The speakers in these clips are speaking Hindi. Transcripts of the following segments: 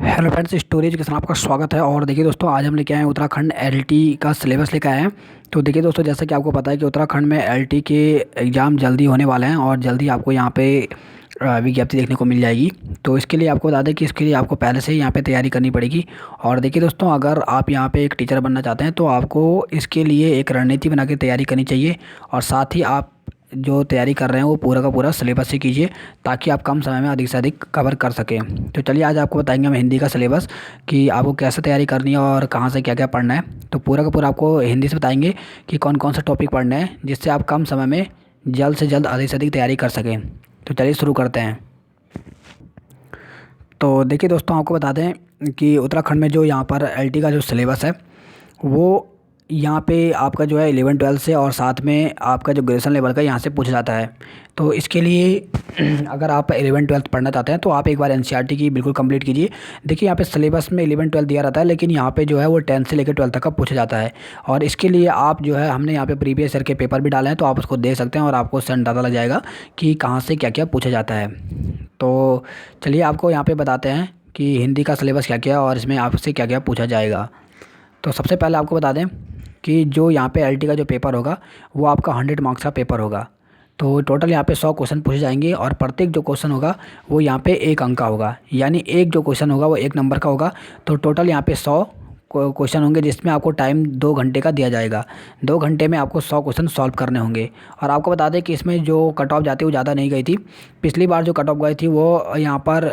हेलो फ्रेंड्स, स्टोरी एजुकेशन आपका स्वागत है। और देखिए दोस्तों, आज हम लेके आए हैं उत्तराखंड एलटी का सिलेबस लेके आए हैं। तो देखिए दोस्तों, जैसा कि आपको पता है कि उत्तराखंड में एलटी के एग्ज़ाम जल्दी होने वाले हैं और जल्दी आपको यहाँ पे विज्ञप्ति देखने को मिल जाएगी। तो इसके लिए आपको बता दें कि इसके लिए आपको पहले से ही यहाँ पे तैयारी करनी पड़ेगी। और देखिए दोस्तों, अगर आप यहाँ पे एक टीचर बनना चाहते हैं तो आपको इसके लिए एक रणनीति बना के तैयारी करनी चाहिए। और साथ ही आप जो तैयारी कर रहे हैं वो पूरा का पूरा सिलेबस से कीजिए, ताकि आप कम समय में अधिक से अधिक कवर कर सकें। तो चलिए, आज आपको बताएंगे हम हिंदी का सिलेबस कि आपको कैसे तैयारी करनी है और कहाँ से क्या क्या पढ़ना है। तो पूरा का पूरा आपको हिंदी से बताएंगे कि कौन कौन सा टॉपिक पढ़ना है, जिससे आप कम समय में जल्द से जल्द अधिक से अधिक तैयारी कर सकें। तो चलिए शुरू करते हैं। तो देखिए दोस्तों, आपको बता दें कि उत्तराखंड में जो यहाँ पर एलटी का जो सिलेबस है वो यहाँ पे आपका जो है 11-12 से और साथ में आपका जो ग्रेजुएशन लेवल का यहाँ से पूछा जाता है। तो इसके लिए अगर आप 11-12 पढ़ना चाहते हैं तो आप एक बार एनसीईआरटी की बिल्कुल कंप्लीट कीजिए। देखिए, यहाँ पे सिलेबस में 11-12 दिया रहता है, लेकिन यहाँ पे जो है वो 10 से लेकर 12 तक का पूछा जाता है। और इसके लिए आप जो है, हमने यहाँ पे प्रीवियस ईयर के पेपर भी डाले हैं, तो आप उसको देख सकते हैं और आपको उससे अंदाज़ा लग जाएगा कि कहाँ से क्या क्या पूछा जाता है। तो चलिए, आपको यहाँ पे बताते हैं कि हिंदी का सिलेबस क्या क्या है और इसमें आपसे क्या क्या पूछा जाएगा। तो सबसे पहले आपको बता दें कि जो यहाँ पे एलटी का जो पेपर होगा वो आपका 100 मार्क्स का पेपर होगा। तो टोटल यहाँ पे 100 क्वेश्चन पूछे जाएंगे और प्रत्येक जो क्वेश्चन होगा वो यहाँ पे 1 अंक का होगा, यानी एक जो क्वेश्चन होगा वो 1 नंबर का होगा। तो टोटल यहाँ पे 100 क्वेश्चन होंगे, जिसमें आपको टाइम 2 घंटे का दिया जाएगा। 2 घंटे में आपको 100 क्वेश्चन सॉल्व करने होंगे। और आपको बता दें कि इसमें जो कट ऑफ जाती है वो ज़्यादा नहीं गई थी। पिछली बार जो कट ऑफ गई थी वो यहाँ पर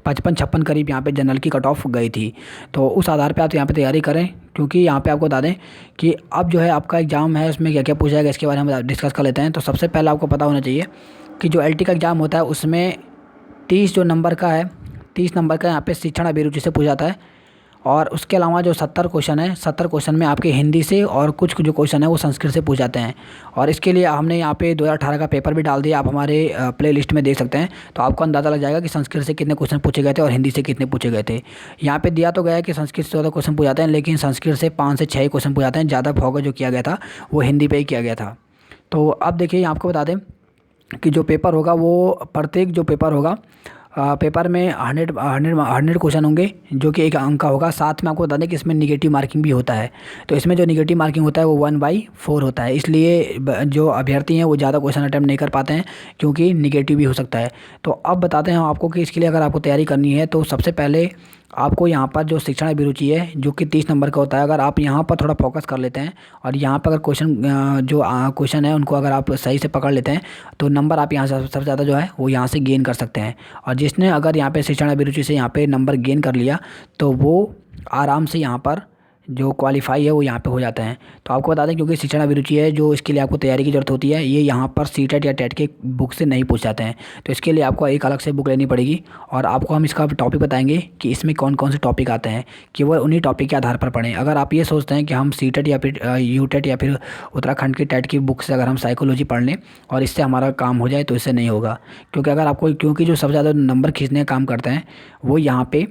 55-56 करीब यहाँ पे जनरल की कट ऑफ गई थी। तो उस आधार पे आप यहाँ पे तैयारी करें, क्योंकि यहाँ पे आपको बता दें कि अब जो है आपका एग्ज़ाम है उसमें क्या क्या पूछा जाएगा, इसके बारे में हम डिस्कस कर लेते हैं। तो सबसे पहले आपको पता होना चाहिए कि जो एलटी का एग्ज़ाम होता है उसमें 30 जो नंबर का है, 30 नंबर का यहाँ पे शिक्षण अभिरुचि से पूछा जाता है। और उसके अलावा जो 70 क्वेश्चन है, 70 क्वेश्चन में आपके हिंदी से और कुछ जो क्वेश्चन है वो संस्कृत से पूछ जाते हैं। और इसके लिए हमने यहाँ पे 2018 का पेपर भी डाल दिया, आप हमारे प्ले लिस्ट में देख सकते हैं। तो आपको अंदाज़ा लग जाएगा कि संस्कृत से कितने क्वेश्चन पूछे गए थे और हिंदी से कितने पूछे गए थे। यहाँ पे दिया तो गया है कि संस्कृत से 14 क्वेश्चन पूछ जाते हैं, लेकिन संस्कृत से 5 से 6 क्वेश्चन पूछ जाते हैं। ज़्यादा फोकस जो किया गया था वो हिंदी पर ही किया गया था। तो अब देखिए, आपको बता दें कि जो पेपर होगा वो प्रत्येक जो पेपर होगा, पेपर में 100 क्वेश्चन होंगे, जो कि 1 अंक का होगा। साथ में आपको बता दें कि इसमें निगेटिव मार्किंग भी होता है। तो इसमें जो निगेटिव मार्किंग होता है वो 1/4 होता है, इसलिए जो अभ्यर्थी हैं वो ज़्यादा क्वेश्चन अटैम्प्ट नहीं कर पाते हैं, क्योंकि निगेटिव भी हो सकता है। तो अब बताते हैं हम आपको कि इसके लिए अगर आपको तैयारी करनी है तो सबसे पहले आपको यहाँ पर जो शिक्षण अभिरुचि है जो कि 30 नंबर का होता है, अगर आप यहाँ पर थोड़ा फोकस कर लेते हैं और यहाँ पर अगर क्वेश्चन है उनको अगर आप सही से पकड़ लेते हैं तो नंबर आप यहाँ से सबसे ज़्यादा जो है वो यहाँ से गेन कर सकते हैं। और जिसने अगर यहाँ पे शिक्षण अभिरुचि से यहाँ पे नंबर गेन कर लिया तो वो आराम से यहाँ पर जो क्वालिफाई है वो यहाँ पे हो जाते हैं। तो आपको बता दें, क्योंकि शिक्षण अभिरुचि है जो इसके लिए आपको तैयारी की ज़रूरत होती है, ये यहाँ पर सीटेट या टेट के बुक से नहीं पूछ जाते हैं। तो इसके लिए आपको एक अलग से बुक लेनी पड़ेगी। और आपको हम इसका टॉपिक बताएंगे कि इसमें कौन कौन से टॉपिक आते हैं, केवल उन्हीं टॉपिक के आधार पर पढ़ें। अगर आप ये सोचते हैं कि हम सीटेट या फिर यूटेट या फिर उत्तराखंड की टेट की बुक से अगर हम साइकोलॉजी पढ़ लें और इससे हमारा काम हो जाए, तो इससे नहीं होगा। क्योंकि अगर आपको, क्योंकि जो सबसे ज़्यादा नंबर खींचने का काम करते हैं वो यहाँ पे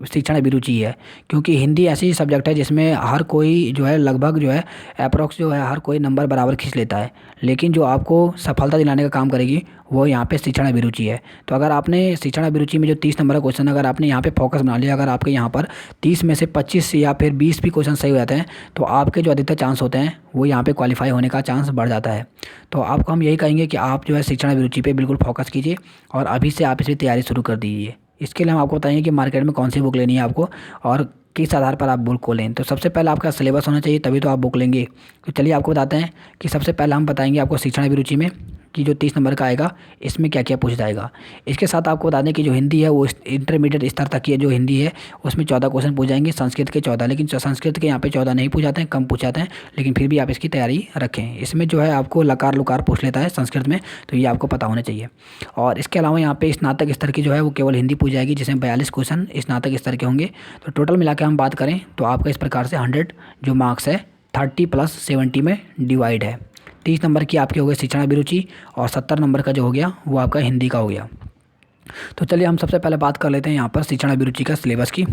शिक्षण अभिरुचि है। क्योंकि हिंदी ऐसी सब्जेक्ट है जिसमें हर कोई जो है लगभग जो है अप्रोक्स जो है हर कोई नंबर बराबर खींच लेता है, लेकिन जो आपको सफलता दिलाने का काम करेगी वो यहाँ पे शिक्षण अभिरुचि है। तो अगर आपने शिक्षण अभिरुचि में जो 30 नंबर का क्वेश्चन अगर आपने यहाँ पे फोकस बना लिया, अगर आपके यहाँ पर 30 में से 25 या फिर 20 भी क्वेश्चन सही हो जाते हैं, तो आपके जो अधिकतर चांस होते हैं वो यहाँ पे क्वालिफाई होने का चांस बढ़ जाता है। तो आपको हम यही कहेंगे कि आप जो है शिक्षण अभिरुचि पे बिल्कुल फोकस कीजिए और अभी से आप इसकी तैयारी शुरू कर दीजिए। इसके लिए हम आपको बताएंगे कि मार्केट में कौन सी बुक लेनी है आपको और किस आधार पर आप बुक को लें। तो सबसे पहले आपका सिलेबस होना चाहिए, तभी तो आप बुक लेंगे। तो चलिए आपको बताते हैं कि सबसे पहले हम बताएंगे आपको शिक्षण अभिरुचि में कि जो 30 नंबर का आएगा इसमें क्या क्या पूछा जाएगा। इसके साथ आपको बता दें कि जो हिंदी है वो इंटरमीडिएट स्तर तक की जो हिंदी है उसमें 14 क्वेश्चन पूछ जाएंगे, संस्कृत के 14, लेकिन संस्कृत के यहाँ पे 14 नहीं पूछ जाते हैं, कम पूछ जाते हैं, लेकिन फिर भी आप इसकी तैयारी रखें। इसमें जो है आपको लकार लुकार पूछ लेता है संस्कृत में, तो ये आपको पता होना चाहिए। और इसके अलावा यहाँ पे स्नातक स्तर की जो है वो केवल हिंदी पूछ जाएगी, जिसमें 42 क्वेश्चन स्नातक स्तर के होंगे। तो टोटल मिला के हम बात करें तो आपका इस प्रकार से 100 जो मार्क्स है 30 + 70 में डिवाइड है। 30 नंबर की आपकी हो गई शिक्षण अभिरुचि और 70 नंबर का जो हो गया वो आपका हिंदी का हो गया। तो चलिए हम सबसे पहले बात कर लेते हैं यहाँ पर शिक्षण अभिरुचि का सिलेबस की,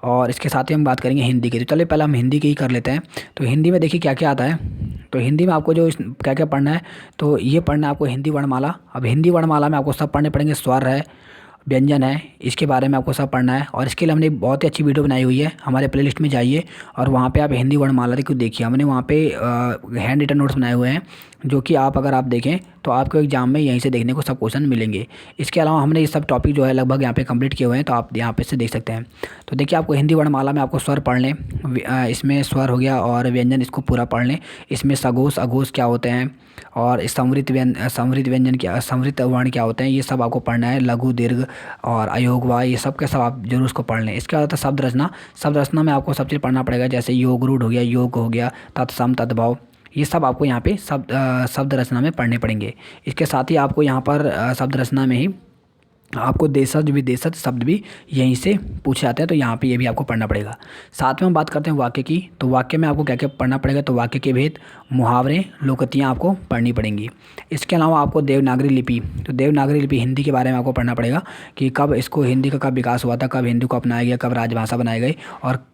और इसके साथ ही हम बात करेंगे हिंदी की। तो चलिए पहले हम हिंदी की ही कर लेते हैं। तो हिंदी में देखिए क्या क्या आता है। तो हिंदी में आपको जो क्या क्या पढ़ना है, तो ये पढ़ना है आपको हिंदी वर्णमाला। अब हिंदी वर्णमाला में आपको सब पढ़ने पड़ेंगे। स्वर है, व्यंजन है, इसके बारे में आपको सब पढ़ना है। और इसके लिए हमने बहुत ही अच्छी वीडियो बनाई हुई है, हमारे प्लेलिस्ट में जाइए और वहाँ पे आप हिंदी वर्णमाला को देखिए। हमने वहाँ पे हैंड रिटन नोट्स बनाए हुए हैं, जो कि आप अगर आप देखें तो आपको एग्जाम में यहीं से देखने को सब क्वेश्चन मिलेंगे। इसके अलावा हमने ये सब टॉपिक जो है लगभग यहाँ पे कंप्लीट किए हुए हैं, तो आप यहाँ पे से देख सकते हैं। तो देखिए, आपको हिंदी वर्णमाला में आपको स्वर पढ़ लें, इसमें स्वर हो गया और व्यंजन, इसको पूरा पढ़ लें। इसमें सघोष अघोष क्या होते हैं, और समृद्ध व्यंजन क्या, समृद्ध वर्ण क्या होते हैं, ये सब आपको पढ़ना है। लघु दीर्घ और अयोग वा, ये सब के सब आप जरूर उसको पढ़ लें। इसके बाद शब्द रचना, शब्द रचना में आपको सब चीज़ पढ़ना पड़ेगा, जैसे योग रूढ़ हो गया, योग हो गया, तत्सम तद्भव, ये सब आपको यहाँ पे शब्द रचना में पढ़ने पड़ेंगे। इसके साथ ही आपको यहाँ पर शब्द रचना में ही आपको देशज विदेशज शब्द भी यहीं से पूछे जाते हैं, तो यहाँ पे ये भी आपको पढ़ना पड़ेगा। साथ में हम बात करते हैं वाक्य की, तो वाक्य में आपको क्या क्या पढ़ना पड़ेगा, तो वाक्य के भेद, मुहावरे, लोकोक्तियाँ आपको पढ़नी पड़ेंगी। इसके अलावा आपको देवनागरी लिपि, तो देवनागरी लिपि हिंदी के बारे में आपको पढ़ना पड़ेगा कि कब इसको, हिंदी का कब विकास हुआ था, कब हिंदी को अपनाया गया, कब राजभाषा बनाई गई,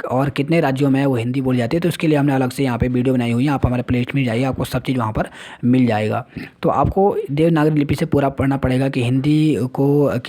और कितने राज्यों में वो हिंदी बोली जाती है। तो इसके लिए हमने अलग से यहाँ पे वीडियो बनाई हुई है, आप हमारे प्लेलिस्ट में जाइए, आपको सब चीज़ वहाँ पर मिल जाएगा। तो आपको देवनागरी लिपि से पूरा पढ़ना पड़ेगा कि हिंदी को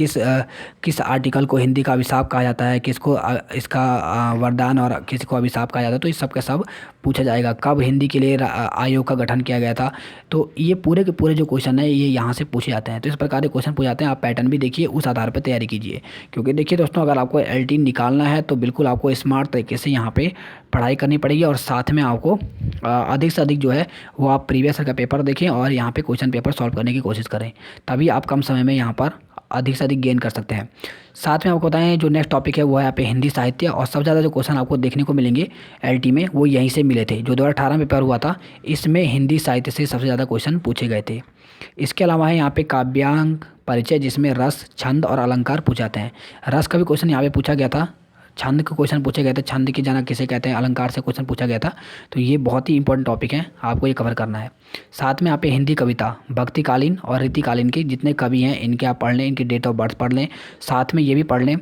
किस आर्टिकल को हिंदी का अभिशाप कहा जाता है, किसको इसका वरदान, और किसी को अभिशाप कहा जाता है। तो इस सब का सब पूछा जाएगा। कब हिंदी के लिए आयोग का गठन किया गया था, तो ये पूरे के पूरे जो क्वेश्चन है ये यहाँ से पूछे जाते हैं। तो इस प्रकार के क्वेश्चन पूछे जाते हैं। आप पैटर्न भी देखिए, उस आधार पर तैयारी कीजिए, क्योंकि देखिए दोस्तों, अगर आपको LT निकालना है तो बिल्कुल आपको स्मार्ट तरीके से यहाँ पे पढ़ाई करनी पड़ेगी, और साथ में आपको अधिक से अधिक जो है वो आप प्रीवियस ईयर का पेपर देखें और यहाँ पे क्वेश्चन पेपर सॉल्व करने की कोशिश करें, तभी आप कम समय में यहाँ पर अधिक से अधिक गेन कर सकते हैं। साथ में आपको बताएं, जो नेक्स्ट टॉपिक है वो है यहाँ पे हिंदी साहित्य, और सबसे ज़्यादा जो क्वेश्चन आपको देखने को मिलेंगे LT में वो यहीं से मिले थे। जो 2018 में पेपर हुआ था, इसमें हिंदी साहित्य से सबसे ज़्यादा क्वेश्चन पूछे गए थे। इसके अलावा है यहाँ पे काव्यांग परिचय, जिसमें रस, छंद और अलंकार पूछे जाते हैं। रस का भी क्वेश्चन यहाँ पे पूछा गया था, छंद के क्वेश्चन पूछे गए थे, छंद की जनक किसे कहते हैं, अलंकार से क्वेश्चन पूछा गया था। तो ये बहुत ही इंपॉर्टेंट टॉपिक है, आपको ये कवर करना है। साथ में यहाँ पे हिंदी कविता, भक्तिकालीन और रीतिकालीन के जितने कवि हैं इनके आप पढ़ लें, इनकी डेट ऑफ बर्थ पढ़ लें। साथ में ये भी पढ़ लें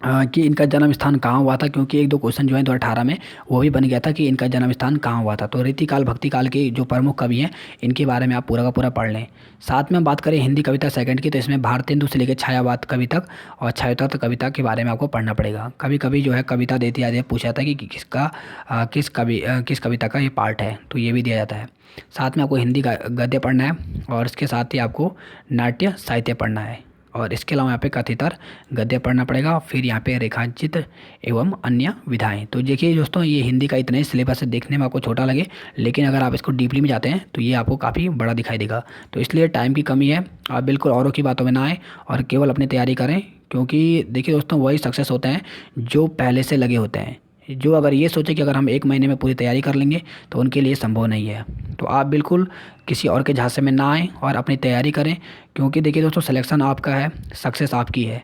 कि इनका जन्म स्थान कहाँ हुआ था, क्योंकि एक दो क्वेश्चन जो है 2018 में वो भी बन गया था कि इनका जन्म स्थान कहाँ हुआ था। तो रीतिकाल भक्तिकाल के जो प्रमुख कवि हैं इनके बारे में आप पूरा का पूरा पढ़ लें। साथ में हम बात करें हिंदी कविता सेकंड की, तो इसमें भारतेंदु से लेकर छायावाद कवि तक और छायातत्व कविता के बारे में आपको पढ़ना पड़ेगा। कभी कभी जो है कविता देते आते पूछा जाता है कि किस कविता का ये पार्ट है, तो ये भी दिया जाता है। साथ में आपको हिंदी का गद्य पढ़ना है, और इसके साथ ही आपको नाट्य साहित्य पढ़ना है, और इसके अलावा यहाँ पे कथितर गद्य पढ़ना पड़ेगा। फिर यहाँ पे रेखांचित एवं अन्य विधाएं। तो देखिए दोस्तों, ये हिंदी का इतना ही सिलेबस है, देखने में आपको छोटा लगे, लेकिन अगर आप इसको डीपली में जाते हैं तो ये आपको काफ़ी बड़ा दिखाई देगा। तो इसलिए टाइम की कमी है, आप बिल्कुल औरों की बातों में ना आए और केवल अपनी तैयारी करें, क्योंकि देखिए दोस्तों, वही सक्सेस होते हैं जो पहले से लगे होते हैं। जो अगर ये सोचे कि अगर हम 1 महीने में पूरी तैयारी कर लेंगे, तो उनके लिए संभव नहीं है। तो आप बिल्कुल किसी और के झांसे में ना आएँ और अपनी तैयारी करें, क्योंकि देखिए दोस्तों, सिलेक्शन आपका है, सक्सेस आपकी है।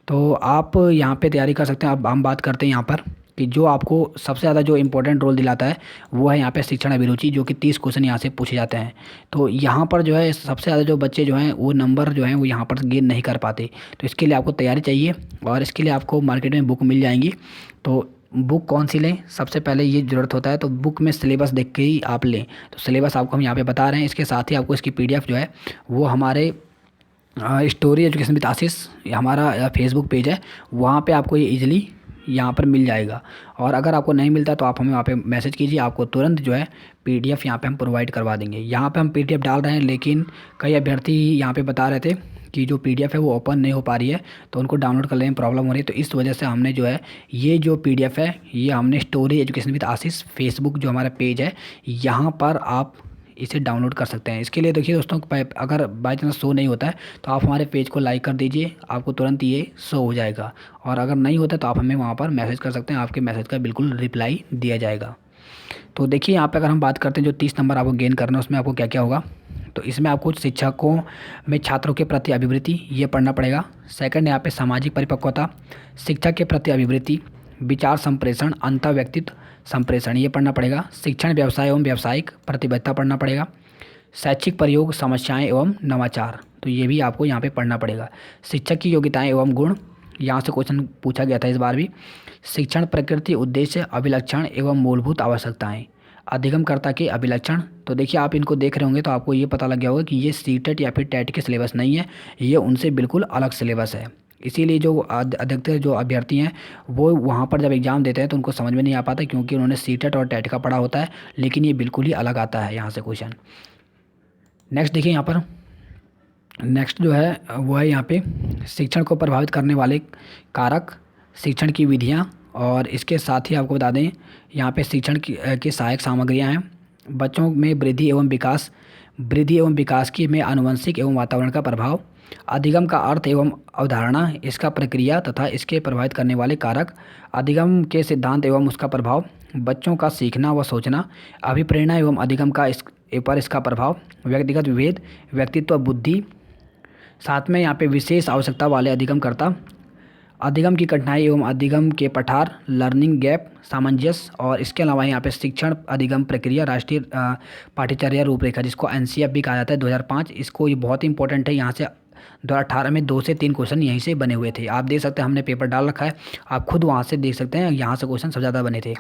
तो आप यहाँ पे तैयारी कर सकते हैं। अब हम बात करते हैं यहाँ पर कि जो आपको सबसे ज़्यादा जो इम्पोर्टेंट रोल दिलाता है वो है यहाँ पे शिक्षण अभिरुचि, जो कि 30 क्वेश्चन यहाँ से पूछे जाते हैं। तो यहाँ पर जो है सबसे ज़्यादा जो बच्चे जो हैं वो नंबर जो हैं वो यहाँ पर गेन नहीं कर पाते। तो इसके लिए आपको तैयारी चाहिए, और इसके लिए आपको मार्केट में बुक मिल जाएंगी। तो बुक कौन सी लें, सबसे पहले ये ज़रूरत होता है, तो बुक में सिलेबस देख के ही आप लें। तो सिलेबस आपको हम यहाँ पे बता रहे हैं। इसके साथ ही आपको इसकी PDF जो है वो हमारे स्टोरी एजुकेशन विद आशीष, हमारा फेसबुक पेज है, वहाँ पे आपको ये ईजिली यहाँ पर मिल जाएगा। और अगर आपको नहीं मिलता तो आप हमें वहाँ पे मैसेज कीजिए, आपको तुरंत जो है PDF यहाँ पे हम प्रोवाइड करवा देंगे। यहाँ पे हम PDF डाल रहे हैं, लेकिन कई अभ्यर्थी यहाँ पे बता रहे थे कि जो PDF है वो ओपन नहीं हो पा रही है, तो उनको डाउनलोड करने में प्रॉब्लम हो रही है। तो इस वजह से हमने जो है ये जो PDF है ये हमने story education with Ashish Facebook जो हमारा पेज है, यहाँ पर आप इसे डाउनलोड कर सकते हैं। इसके लिए देखिए दोस्तों, अगर बाई चांस शो नहीं होता है तो आप हमारे पेज को लाइक कर दीजिए, आपको तुरंत ये शो हो जाएगा। और अगर नहीं होता तो आप हमें वहाँ पर मैसेज कर सकते हैं, आपके मैसेज का बिल्कुल रिप्लाई दिया जाएगा। तो देखिए यहाँ पे अगर हम बात करते हैं जो 30 नंबर आपको गेन करना है, उसमें आपको क्या क्या होगा। तो इसमें आपको शिक्षकों में छात्रों के प्रति अभिवृत्ति ये पढ़ना पड़ेगा। सेकंड यहाँ पे सामाजिक परिपक्वता, शिक्षक के प्रति अभिवृत्ति, विचार संप्रेषण, अंतर व्यक्तित्व संप्रेषण ये पढ़ना पड़ेगा। शिक्षण व्यवसाय एवं व्यावसायिक प्रतिबद्धता पढ़ना पड़ेगा। शैक्षिक प्रयोग, समस्याएं एवं नवाचार, तो ये भी आपको यहाँ पे पढ़ना पड़ेगा। शिक्षक की योग्यताएं एवं गुण, यहाँ से क्वेश्चन पूछा गया था इस बार भी। शिक्षण प्रकृति, उद्देश्य, अभिलक्षण एवं मूलभूत आवश्यकताएं, अधिगमकर्ता के अभिलक्षण। तो देखिए आप इनको देख रहे होंगे तो आपको ये पता लग गया होगा कि ये CTET या फिर TET के सिलेबस नहीं है, ये उनसे बिल्कुल अलग सिलेबस है। इसीलिए जो अधिकतर जो अभ्यर्थी हैं वो वहाँ पर जब एग्ज़ाम देते हैं तो उनको समझ में नहीं आ पाता, क्योंकि उन्होंने सीटेट और टेट का पढ़ा होता है, लेकिन ये बिल्कुल ही अलग आता है यहाँ से क्वेश्चन। नेक्स्ट देखिए यहाँ पर, नेक्स्ट जो है वो है यहाँ पे शिक्षण को प्रभावित करने वाले कारक, शिक्षण की विधियाँ, और इसके साथ ही आपको बता दें यहाँ पे शिक्षण की सहायक सामग्रियाँ हैं। बच्चों में वृद्धि एवं विकास की में आनुवंशिक एवं वातावरण का प्रभाव, अधिगम का अर्थ एवं अवधारणा, इसका प्रक्रिया तथा इसके प्रभावित करने वाले कारक, अधिगम के सिद्धांत एवं उसका प्रभाव, बच्चों का सीखना व सोचना, अभिप्रेरणा एवं अधिगम का पर इसका प्रभाव, व्यक्तिगत विभेद, व्यक्तित्व बुद्धि, साथ में यहाँ पे विशेष आवश्यकता वाले अधिगमकर्ता, अधिगम की कठिनाई एवं अधिगम के पठार, लर्निंग गैप, सामंजस्य, और इसके अलावा यहाँ पे शिक्षण अधिगम प्रक्रिया राष्ट्रीय पाठ्यचर्या रूपरेखा, जिसको एनसीएफ भी कहा जाता है 2005। इसको ये बहुत ही इंपॉर्टेंट है, यहाँ से 2018 में 2 से 3 क्वेश्चन यहीं से बने हुए थे। आप देख सकते हैं हमने पेपर डाल रखा है, आप खुद वहाँ से देख सकते हैं, यहाँ से क्वेश्चन सबसे ज़्यादा बने थे।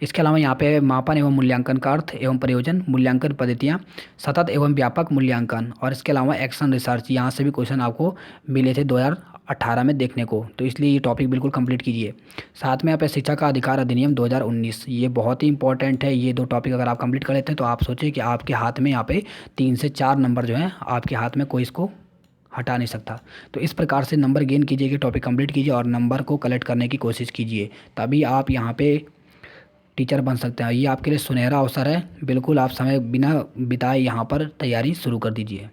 इसके अलावा यहाँ पे मापन एवं मूल्यांकन का अर्थ एवं प्रयोजन, मूल्यांकन पद्धतियाँ, सतत एवं व्यापक मूल्यांकन, और इसके अलावा एक्शन रिसर्च, यहाँ से भी क्वेश्चन आपको मिले थे 2018 में देखने को। तो इसलिए ये टॉपिक बिल्कुल कंप्लीट कीजिए। साथ में यहाँ पे शिक्षा का अधिकार अधिनियम 2019, ये बहुत ही इंपॉर्टेंट है। ये 2 टॉपिक अगर आप कंप्लीट कर लेते हैं तो आप सोचिए कि आपके हाथ में यहाँ पे 3 से 4 नंबर जो हैं आपके हाथ में, कोई इसको हटा नहीं सकता। तो इस प्रकार से नंबर गेन कीजिए कि टॉपिक कंप्लीट कीजिए और नंबर को कलेक्ट करने की कोशिश कीजिए, तभी आप यहाँ पे टीचर बन सकते हैं। ये आपके लिए सुनहरा अवसर है, बिल्कुल आप समय बिना बिताए यहाँ पर तैयारी शुरू कर दीजिए।